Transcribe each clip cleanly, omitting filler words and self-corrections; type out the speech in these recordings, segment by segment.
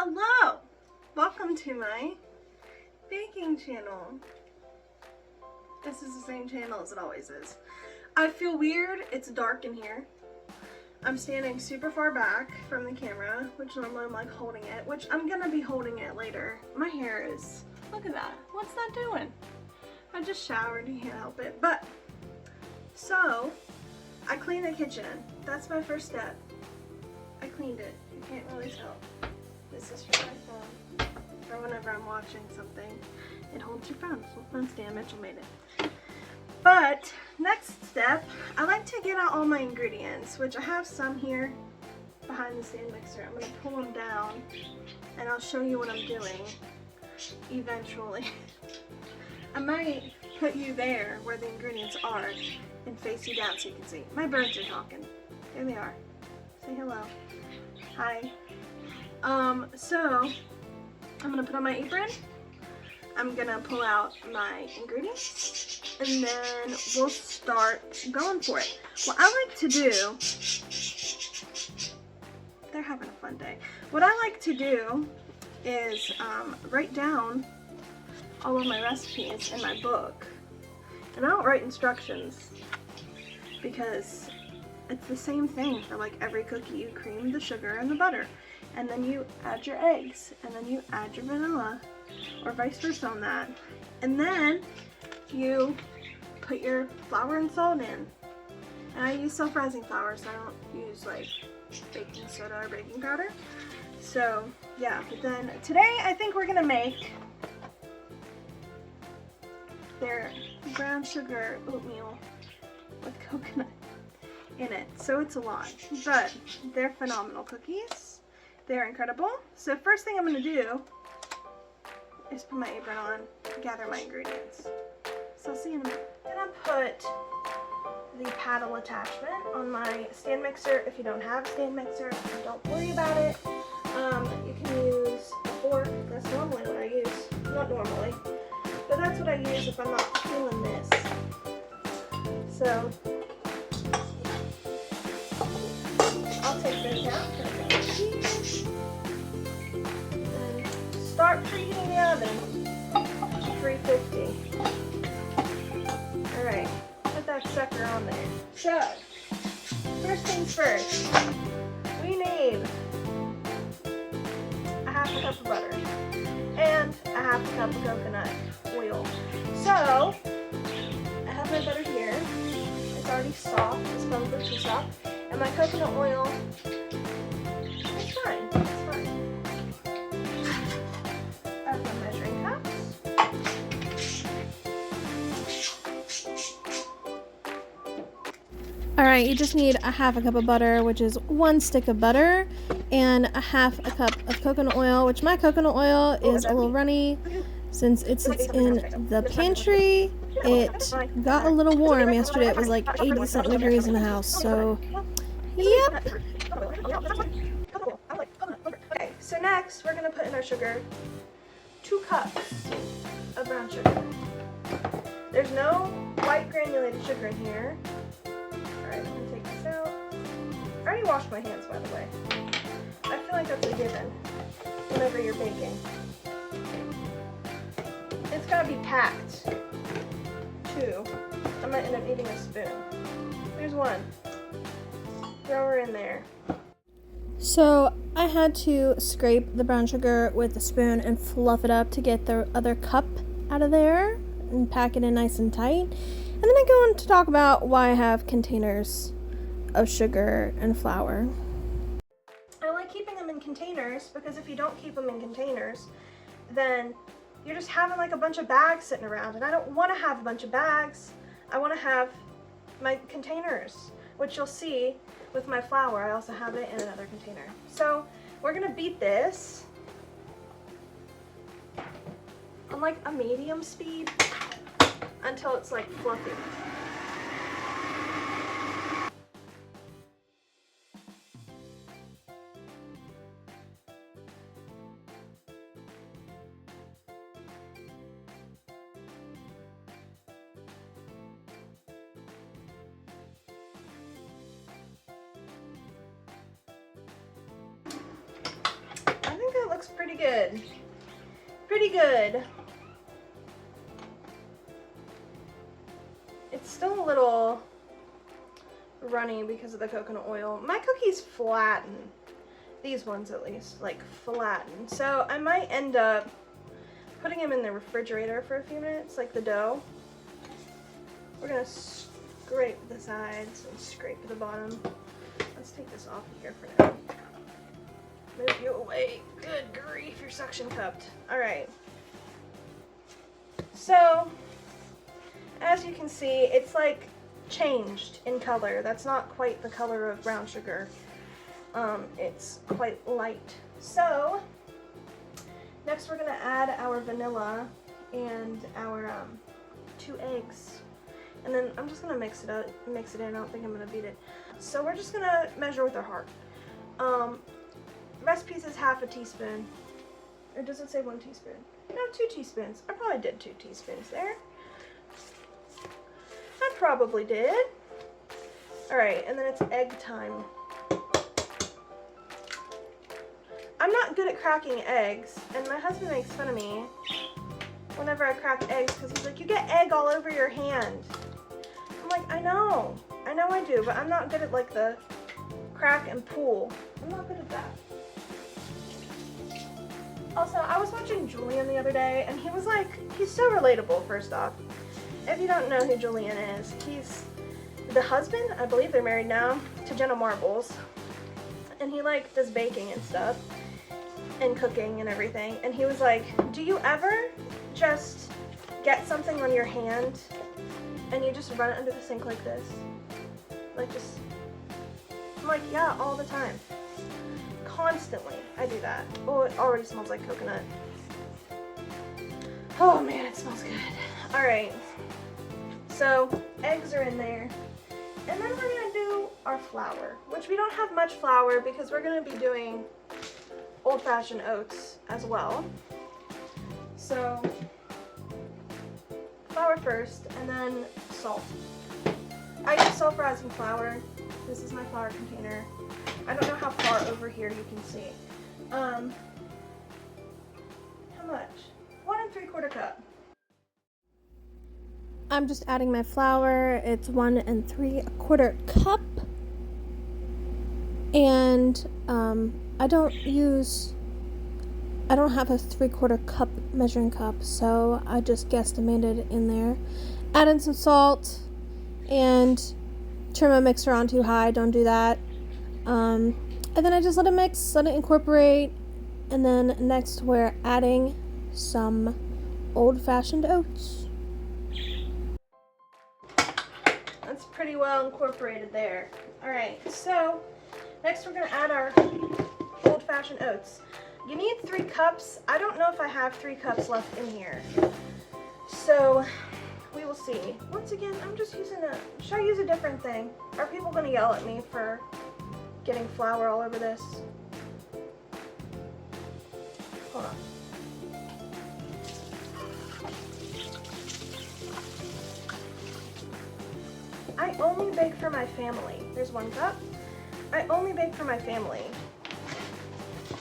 Hello! Welcome to my baking channel. This is the same channel as it always is. I feel weird, it's dark in here. I'm standing super far back from the camera, which normally I'm like holding it, which I'm gonna be holding it later. My hair is, look at that, what's that doing? I just showered, you can't help it. But, so, I cleaned the kitchen. That's my first step. I cleaned it, you can't really tell. This is for my phone, for whenever I'm watching something. It holds your phone. So phone stand, Mitchell made it. But next step, I like to get out all my ingredients, which I have some here behind the stand mixer. I'm gonna pull them down and I'll show you what I'm doing eventually. I might put you there where the ingredients are and face you down so you can see. My birds are talking. There they are. Say hello. Hi. So I'm gonna put on my apron. I'm gonna pull out my ingredients and then we'll start going for it. What I like to do, they're having a fun day. What I like to do is write down all of my recipes in my book. And I don't write instructions because it's the same thing for like every cookie. You cream the sugar and the butter, and then you add your eggs, and then you add your vanilla, or vice versa on that. And then you put your flour and salt in. And I use self-rising flour, so I don't use like baking soda or baking powder. So yeah, but then today I think we're gonna make their brown sugar oatmeal with coconut in it. So it's a lot, but they're phenomenal cookies. They're incredible. So first thing I'm gonna do is put my apron on, gather my ingredients. So I'll see you in a minute. I'm gonna put the paddle attachment on my stand mixer. If you don't have a stand mixer, don't worry about it. You can use a fork. That's normally what I use. Not normally, but that's what I use if I'm not feeling this. So I'll take this out. Start preheating the oven to 350. Alright, put that sucker on there. So, first things first, we need a half a cup of butter and a half a cup of coconut oil. So, I have my butter here. It's already soft, it's probably too soft. And my coconut oil, it's fine. Measuring cups. Alright, you just need a half a cup of butter, which is 1 stick of butter, and a half a cup of coconut oil, which my coconut oil is a little runny since it sits in the pantry. It got a little warm yesterday. It was like 80-something degrees in the house, so yep. Okay, so next we're going to put in our sugar. 2 cups of brown sugar. There's no white granulated sugar in here. Alright, I'm going to take this out. I already washed my hands, by the way. I feel like that's a given whenever you're baking. It's got to be packed, too. I might end up eating a spoon. There's one. Throw her in there. So I had to scrape the brown sugar with a spoon and fluff it up to get the other cup out of there and pack it in nice and tight. And then I go on to talk about why I have containers of sugar and flour. I like keeping them in containers because if you don't keep them in containers, then you're just having like a bunch of bags sitting around, and I don't want to have a bunch of bags. I want to have my containers, which you'll see with my flour. I also have it in another container. So we're gonna beat this on like a medium speed until it's like fluffy. good. Pretty good. It's still a little runny because of the coconut oil. My cookies flatten. These ones at least, like flatten. So I might end up putting them in the refrigerator for a few minutes, like the dough. We're gonna scrape the sides and scrape the bottom. Let's take this off of here for now. Move you away. Good grief, you're suction cupped. Alright. So, as you can see, it's like changed in color. That's not quite the color of brown sugar. It's quite light. So, next we're gonna add our vanilla and our 2 eggs. And then I'm just gonna mix it in. I don't think I'm gonna beat it. So we're just gonna measure with our heart. Recipe says half a teaspoon. Or does it say 1 teaspoon? No, 2 teaspoons. I probably did 2 teaspoons there. I probably did. Alright, and then it's egg time. I'm not good at cracking eggs, and my husband makes fun of me whenever I crack eggs because he's like, you get egg all over your hand. I'm like, I know I do, but I'm not good at like the crack and pull. I'm not good at that. Also, I was watching Julian the other day, and he was like, he's so relatable, first off. If you don't know who Julian is, he's the husband, I believe they're married now, to Jenna Marbles. And he like does baking and stuff, and cooking and everything. And he was like, do you ever just get something on your hand, and you just run it under the sink like this? Like just, I'm like, yeah, all the time. Constantly, I do that. Oh, it already smells like coconut. Oh man, it smells good. Alright, so eggs are in there. And then we're gonna do our flour, which we don't have much flour because we're gonna be doing old-fashioned oats as well. So, flour first, and then salt. I use self-rising flour. This is my flour container. I don't know how far over here you can see. How much? 1 3/4 cup. I'm just adding my flour. It's 1 3/4 cup. And I don't have a 3/4 cup measuring cup, so I just guesstimated in there. Add in some salt and turn my mixer on too high. Don't do that. And then I just let it mix, let it incorporate, and then next we're adding some old-fashioned oats. That's pretty well incorporated there. Alright, so next we're going to add our old-fashioned oats. You need 3 cups. I don't know if I have 3 cups left in here. So we will see. Once again, I'm just using should I use a different thing? Are people going to yell at me for getting flour all over this? Hold on. I only bake for my family. There's 1 cup. I only bake for my family.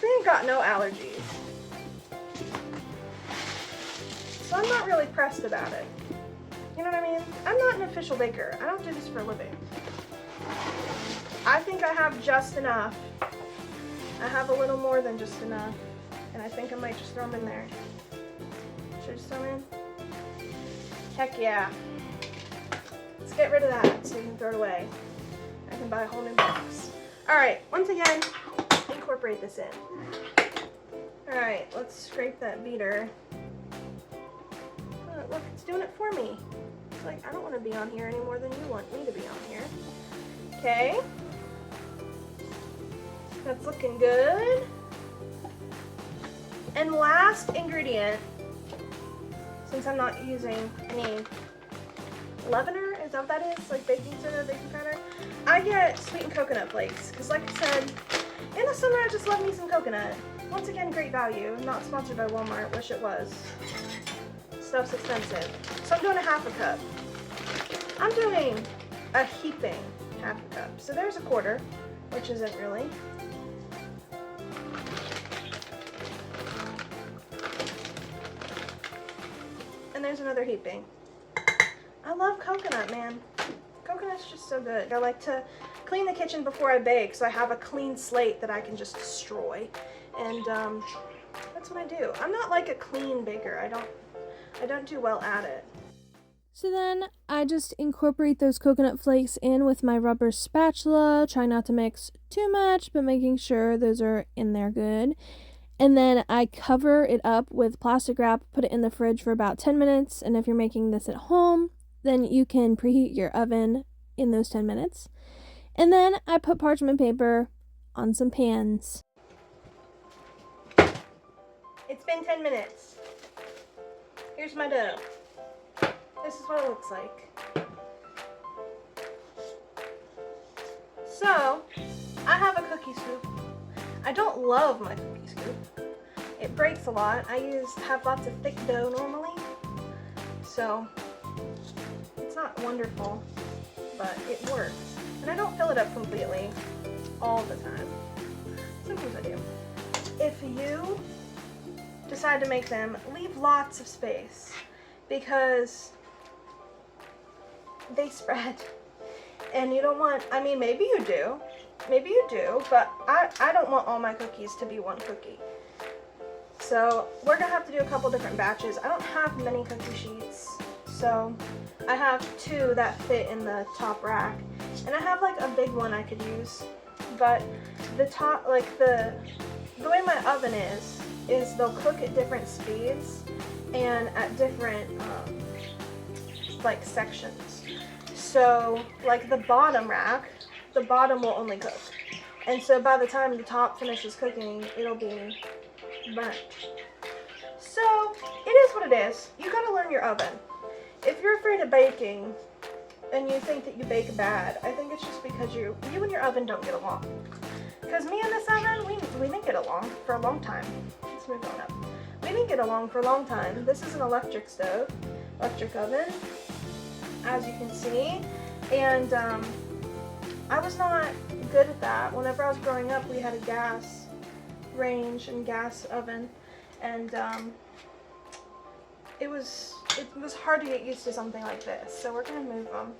They ain't got no allergies. So I'm not really pressed about it. You know what I mean? I'm not an official baker. I don't do this for a living. I think I have just enough. I have a little more than just enough. And I think I might just throw them in there. Should I just throw them in? Heck yeah. Let's get rid of that so you can throw it away. I can buy a whole new box. Alright, once again, incorporate this in. Alright, let's scrape that beater. Oh, look, it's doing it for me. It's like, I don't want to be on here any more than you want me to be on here. Okay. That's looking good. And last ingredient, since I'm not using any leavener, is that what that is? Like baking soda, baking powder? I get sweetened coconut flakes, because like I said, in the summer I just love me some coconut. Once again, great value. Not sponsored by Walmart, wish it was. Stuff's expensive. So I'm doing a 1/2 cup. I'm doing a heaping 1/2 cup. So there's a 1/4, which isn't really. there's another heaping. I love coconut, man. Coconut's just so good. I like to clean the kitchen before I bake, so I have a clean slate that I can just destroy. And that's what I do. I'm not like a clean baker. I don't do well at it. So then I just incorporate those coconut flakes in with my rubber spatula, try not to mix too much, but making sure those are in there good. And then I cover it up with plastic wrap, put it in the fridge for about 10 minutes. And if you're making this at home, then you can preheat your oven in those 10 minutes. And then I put parchment paper on some pans. It's been 10 minutes. Here's my dough. This is what it looks like. So, I have a cookie scoop. I don't love my cookie scoop. It breaks a lot. I have lots of thick dough normally, so it's not wonderful, but it works. And I don't fill it up completely all the time. Sometimes I do. If you decide to make them, leave lots of space because they spread. And you don't want, I mean, maybe you do, but I don't want all my cookies to be one cookie. So we're gonna have to do a couple different batches. I don't have many cookie sheets, so I have 2 that fit in the top rack. And I have like a big one I could use, but the top, like the way my oven is they'll cook at different speeds and at different like sections. So like the bottom rack, the bottom will only cook. And so by the time the top finishes cooking, it'll be burnt. So it is what it is. You gotta learn your oven. If you're afraid of baking and you think that you bake bad, I think it's just because you and your oven don't get along. Because me and this oven, we didn't get along for a long time. Let's move on up. We didn't get along for a long time. This is an electric stove, electric oven, as you can see. And I was not good at that. Whenever I was growing up, we had a gas range and gas oven, and it was hard to get used to something like this. So we're gonna move them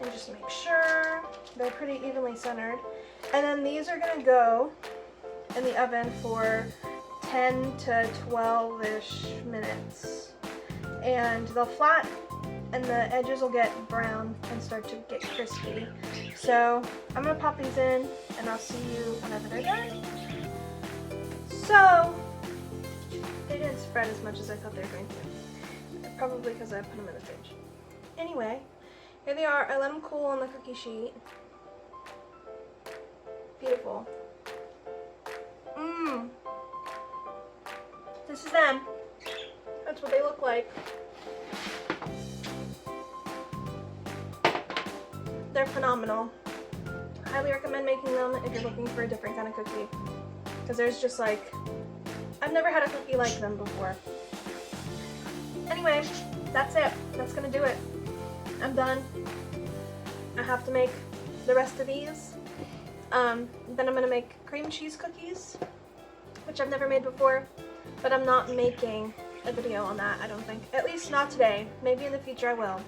and just make sure they're pretty evenly centered. And then these are gonna go in the oven for 10 to 12-ish minutes. And they'll flatten and the edges will get brown and start to get crispy. So I'm gonna pop these in and I'll see you whenever they're done. So they didn't spread as much as I thought they were going to. Probably because I put them in the fridge. Anyway, here they are. I let them cool on the cookie sheet. Beautiful. This is them. That's what they look like. They're phenomenal. Highly recommend making them if you're looking for a different kind of cookie. Because there's just like, I've never had a cookie like them before. Anyway, that's it. That's gonna do it. I'm done. I have to make the rest of these. Then I'm gonna make cream cheese cookies, which I've never made before, but I'm not making a video on that, I don't think. At least not today. Maybe in the future I will.